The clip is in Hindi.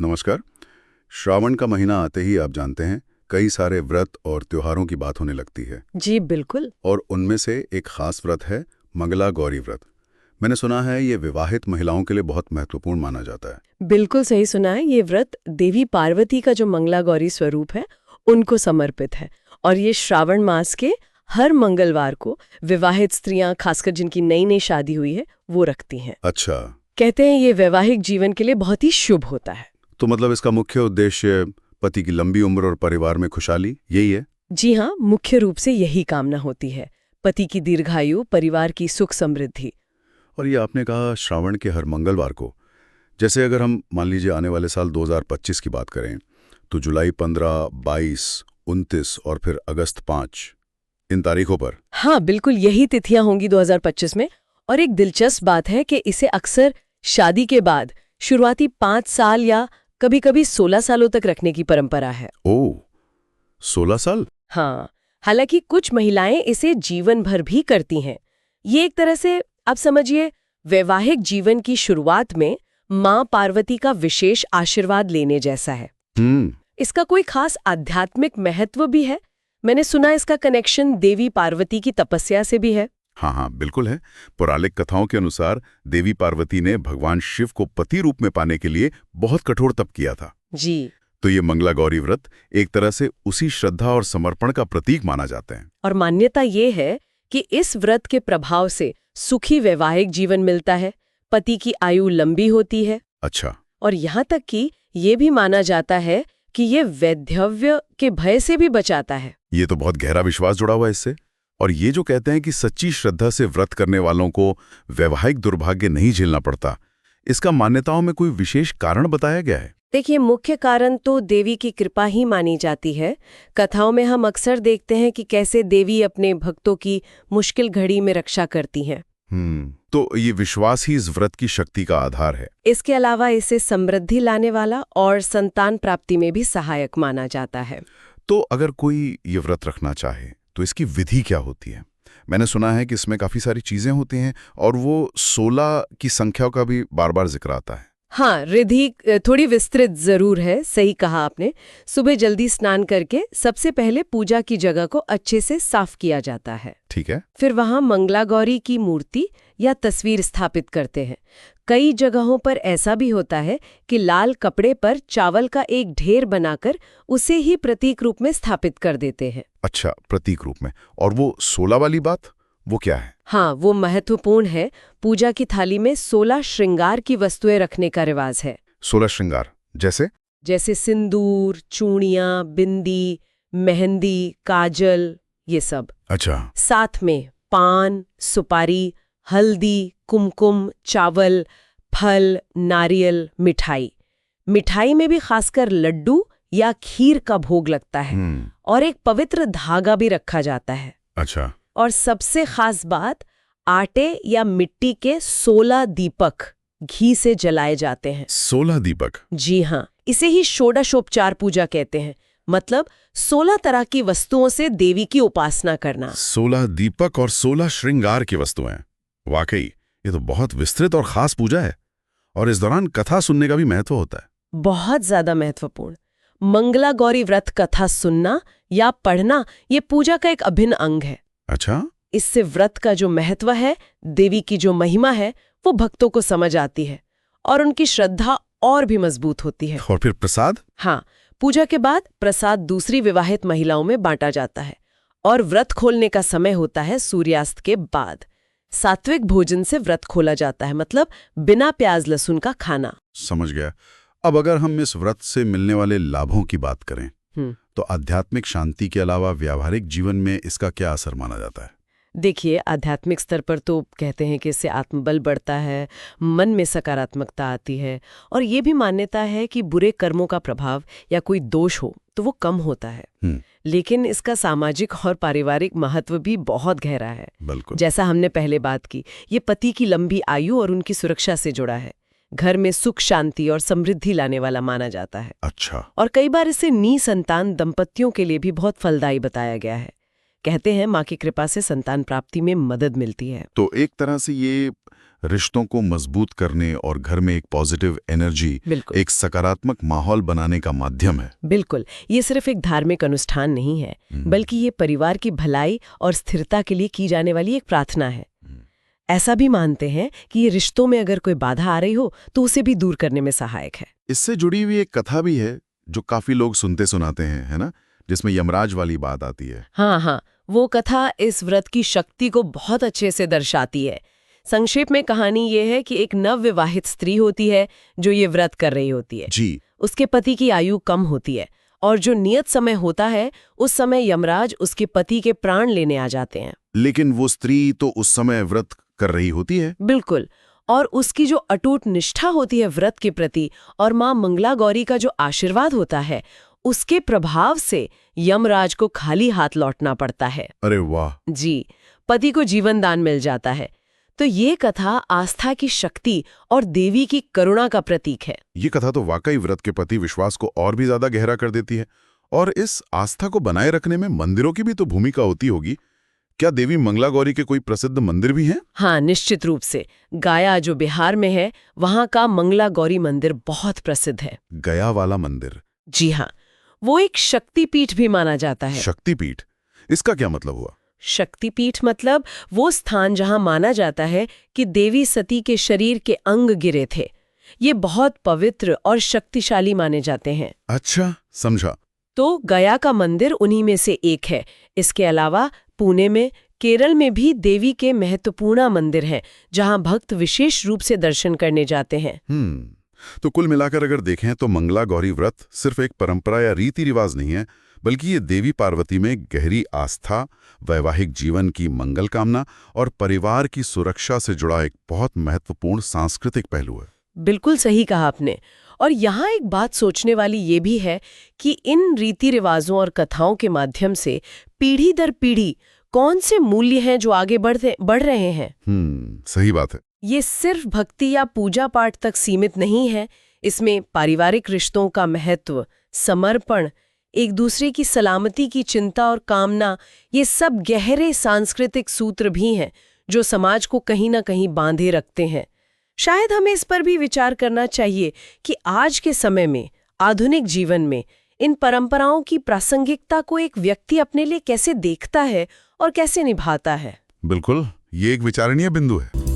नमस्कार। श्रावण का महीना आते ही आप जानते हैं कई सारे व्रत और त्योहारों की बात होने लगती है। जी बिल्कुल। और उनमें से एक खास व्रत है मंगला गौरी व्रत। मैंने सुना है ये विवाहित महिलाओं के लिए बहुत महत्वपूर्ण माना जाता है। बिल्कुल सही सुना है। ये व्रत देवी पार्वती का जो मंगला गौरी स्वरूप है उनको समर्पित है। और ये श्रावण मास के हर मंगलवार को विवाहित स्त्रियां, खासकर जिनकी नई नई शादी हुई है, वो रखती हैं। अच्छा, कहते हैं ये वैवाहिक जीवन के लिए बहुत ही शुभ होता है। तो मतलब इसका मुख्य उद्देश्य पति की लंबी उम्र और परिवार में खुशहाली, यही है? जी हाँ, मुख्य रूप से यही कामना होती है, पति की दीर्घायु, परिवार की सुख समृद्धि। और ये आपने कहा श्रावण के हर मंगलवार को। जैसे अगर हम मान लीजिए आने वाले साल 2025 की बात करें तो जुलाई 15, 22, 29 और फिर अगस्त 5, इन तारीखों पर। हाँ बिल्कुल, यही तिथियां होंगी 2025 में। और एक दिलचस्प बात है कि इसे अक्सर शादी के बाद शुरुआती 5 साल या कभी-कभी 16 सालों तक रखने की परंपरा है। ओह, 16 साल? हाँ, हालांकि कुछ महिलाएं इसे जीवन भर भी करती हैं। ये एक तरह से आप समझिए वैवाहिक जीवन की शुरुआत में मां पार्वती का विशेष आशीर्वाद लेने जैसा है। इसका कोई खास आध्यात्मिक महत्व भी है। मैंने सुना इसका कनेक्शन देवी पार्वती की तपस्या से भी है। हाँ हाँ, बिल्कुल है। पौराणिक कथाओं के अनुसार देवी पार्वती ने भगवान शिव को पति रूप में पाने के लिए बहुत कठोर तप किया था। जी। तो ये मंगला गौरी व्रत एक तरह से उसी श्रद्धा और समर्पण का प्रतीक माना जाता है। और मान्यता ये है कि इस व्रत के प्रभाव से सुखी वैवाहिक जीवन मिलता है, पति की आयु लंबी होती है। अच्छा। और यहाँ तक कि ये भी माना जाता है कि ये वैधव्य के भय से भी बचाता है। ये तो बहुत गहरा विश्वास जुड़ा हुआ है इससे। और ये जो कहते हैं कि सच्ची श्रद्धा से व्रत करने वालों को वैवाहिक दुर्भाग्य नहीं झेलना पड़ता, इसका मान्यताओं में कोई विशेष कारण बताया गया है? देखिए, मुख्य कारण तो देवी की कृपा ही मानी जाती है। कथाओं में हम अक्सर देखते हैं कि कैसे देवी अपने भक्तों की मुश्किल घड़ी में रक्षा करती हैं। तो ये विश्वास ही इस व्रत की शक्ति का आधार है। इसके अलावा इसे समृद्धि लाने वाला और संतान प्राप्ति में भी सहायक माना जाता है। तो अगर कोई ये व्रत रखना चाहे तो इसकी विधि क्या होती है? मैंने सुना है कि इसमें काफी सारी चीजें होती हैं और वो 16 की संख्या का भी बार बार जिक्र आता है। हाँ, रिधि थोड़ी विस्तृत जरूर है, सही कहा आपने। सुबह जल्दी स्नान करके सबसे पहले पूजा की जगह को अच्छे से साफ किया जाता है। ठीक है। फिर वहां मंगला गौरी की मूर्ति या तस्वीर स्थापित करते हैं। कई जगहों पर ऐसा भी होता है कि लाल कपड़े पर चावल का एक ढेर बनाकर उसे ही प्रतीक रूप में स्थापित कर देते हैं। अच्छा, प्रतीक रूप में। और वो 16 वाली बात, वो क्या है? हाँ, वो महत्वपूर्ण है। पूजा की थाली में 16 श्रृंगार की वस्तुएं रखने का रिवाज है। 16 श्रृंगार जैसे सिंदूर, चूड़ियां, बिंदी, मेहंदी, काजल, ये सब। अच्छा। साथ में पान, सुपारी, हल्दी, कुमकुम, चावल, फल, नारियल, मिठाई। मिठाई में भी खासकर लड्डू या खीर का भोग लगता है। और एक पवित्र धागा भी रखा जाता है। अच्छा। और सबसे खास बात, आटे या मिट्टी के 16 दीपक घी से जलाए जाते हैं। 16 दीपक? जी हाँ, इसे ही षोडशोपचार पूजा कहते हैं। मतलब 16 तरह की वस्तुओं से देवी की उपासना करना। 16 दीपक और 16 श्रृंगार की वस्तुएं। वाकई ये तो बहुत विस्तृत और खास पूजा है। और इस दौरान कथा सुनने का भी महत्व होता है। बहुत ज्यादा महत्वपूर्ण। मंगला गौरी व्रत कथा सुनना या पढ़ना ये पूजा का एक अभिन्न अंग है। अच्छा। इससे व्रत का जो महत्व है, देवी की जो महिमा है, वो भक्तों को समझ आती है और उनकी श्रद्धा और भी मजबूत होती है। और फिर प्रसाद? हाँ, पूजा के बाद प्रसाद दूसरी विवाहित महिलाओं में बांटा जाता है। और व्रत खोलने का समय होता है सूर्यास्त के बाद। सात्विक भोजन से व्रत खोला जाता है, मतलब बिना प्याज लहसुन का खाना। समझ गया। अब अगर हम इस व्रत से मिलने वाले लाभों की बात करें तो आध्यात्मिक शांति के अलावा व्यावहारिक जीवन में इसका क्या असर माना जाता है? देखिए, आध्यात्मिक स्तर पर तो कहते हैं कि इससे आत्मबल बढ़ता है, मन में सकारात्मकता आती है और ये भी मान्यता है कि बुरे कर्मों का प्रभाव या कोई दोष हो तो वो कम होता है। लेकिन इसका सामाजिक और पारिवारिक महत्व भी बहुत गहरा है। बिल्कुल। जैसा हमने पहले बात की, ये पति की लंबी आयु और उनकी सुरक्षा से जुड़ा है। घर में सुख, शांति और समृद्धि लाने वाला माना जाता है। अच्छा। और कई बार इसे निसंतान दंपतियों के लिए भी बहुत फलदायी बताया गया है। कहते हैं माँ की कृपा से संतान प्राप्ति में मदद मिलती है। तो एक तरह से ये रिश्तों को मजबूत करने और घर में एक पॉजिटिव एनर्जी, बिल्कुल। एक सकारात्मक माहौल बनाने का माध्यम है। बिल्कुल, ये सिर्फ एक धार्मिक अनुष्ठान नहीं है, बल्कि ये परिवार की भलाई और स्थिरता के लिए की जाने वाली एक प्रार्थना है। ऐसा भी मानते हैं कि ये रिश्तों में अगर कोई बाधा आ रही हो तो उसे भी दूर करने में सहायक है। इससे जुड़ी हुई एक कथा भी है जो काफी लोग सुनते सुनाते हैं, है ना, जिसमें यमराज वाली बात आती है। हाँ, वो कथा इस व्रत की शक्ति को बहुत अच्छे से दर्शाती है। संक्षेप में कहानी ये है कि एक नवविवाहित स्त्री होती है जो ये व्रत कर रही होती है जी। उसके पति की आयु कम होती है और जो नियत समय होता है उस समय यमराज उसके पति के प्राण लेने आ जाते हैं। लेकिन वो स्त्री तो उस समय व्रत कर रही होती है। बिल्कुल, और उसकी जो अटूट निष्ठा होती है व्रत के प्रति और मां मंगला गौरी का जो आशीर्वाद होता है, उसके प्रभाव से यमराज को खाली हाथ लौटना पड़ता है। अरे वाह। जी, पति को जीवन दान मिल जाता है। तो ये कथा आस्था की शक्ति और देवी की करुणा का प्रतीक है। ये कथा तो वाकई व्रत के प्रति विश्वास को और भी ज्यादा गहरा कर देती है। और इस आस्था को बनाए रखने में मंदिरों की भी तो भूमिका होती होगी। क्या देवी मंगला गौरी के कोई प्रसिद्ध मंदिर भी हैं? हाँ, निश्चित रूप से। गया जो बिहार में है, वहाँ का मंगला गौरी मंदिर बहुत प्रसिद्ध है। गया वाला मंदिर? जी हाँ, वो एक शक्तिपीठ भी माना जाता है। शक्तिपीठ? इसका क्या मतलब हुआ? शक्तिपीठ मतलब वो स्थान जहाँ माना जाता है कि देवी सती के शरीर के अंग गिरे थे। ये बहुत पवित्र और शक्तिशाली माने जाते हैं। अच्छा, समझा। तो गया का मंदिर उन्हीं में से एक है। इसके अलावा पुणे में, केरल में भी देवी के महत्वपूर्ण मंदिर हैं, जहां भक्त विशेष रूप से दर्शन करने जाते हैं। तो कुल मिलाकर अगर देखें तो मंगला गौरी व्रत सिर्फ एक परंपरा या रीति रिवाज नहीं है, बल्कि ये देवी पार्वती में गहरी आस्था, वैवाहिक जीवन की मंगल कामना और परिवार की सुरक्षा से जुड़ा एक बहुत महत्वपूर्ण सांस्कृतिक पहलू है। बिल्कुल सही कहा आपने। और यहाँ एक बात सोचने वाली ये भी है कि इन रीति रिवाजों और कथाओं के माध्यम से पीढ़ी दर पीढ़ी कौन से मूल्य हैं जो आगे बढ़ रहे हैं। सही बात है। ये सिर्फ भक्ति या पूजा पाठ तक सीमित नहीं है। इसमें पारिवारिक रिश्तों का महत्व, समर्पण, एक दूसरे की सलामती की चिंता और कामना, ये सब गहरे सांस्कृतिक सूत्र भी हैं जो समाज को कहीं ना कहीं बांधे रखते हैं। शायद हमें इस पर भी विचार करना चाहिए कि आज के समय में, आधुनिक जीवन में, इन परंपराओं की प्रासंगिकता को एक व्यक्ति अपने लिए कैसे देखता है और कैसे निभाता है। बिल्कुल, ये एक विचारणीय बिंदु है।